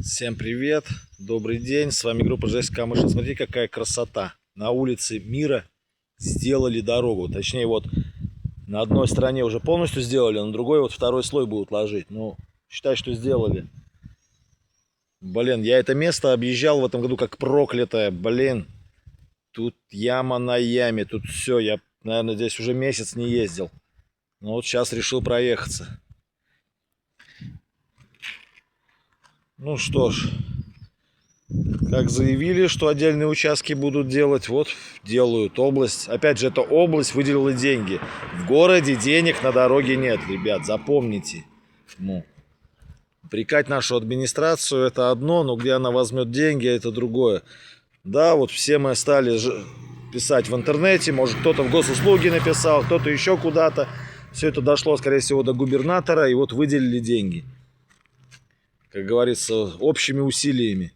Всем привет, добрый день, с вами группа Жесть Камыша. Смотрите, какая красота. На улице Мира сделали дорогу. Точнее, вот на одной стороне уже полностью сделали, на другой вот второй слой будут ложить. Ну, считай, что сделали. Блин, я это место объезжал в этом году как проклятое. Блин, тут яма на яме, тут все. Я, наверное, здесь уже месяц не ездил. Но вот сейчас решил проехаться. Ну что ж, как заявили, что отдельные участки будут делать, вот делают. Область, опять же, эта область выделила деньги. В городе денег на дороге нет, ребят, запомните. Ну, упрекать нашу администрацию это одно, но где она возьмет деньги, это другое. Да, вот все мы стали писать в интернете, может кто-то в госуслуги написал, кто-то еще куда-то. Все это дошло, скорее всего, до губернатора, и вот выделили деньги. Как говорится, общими усилиями.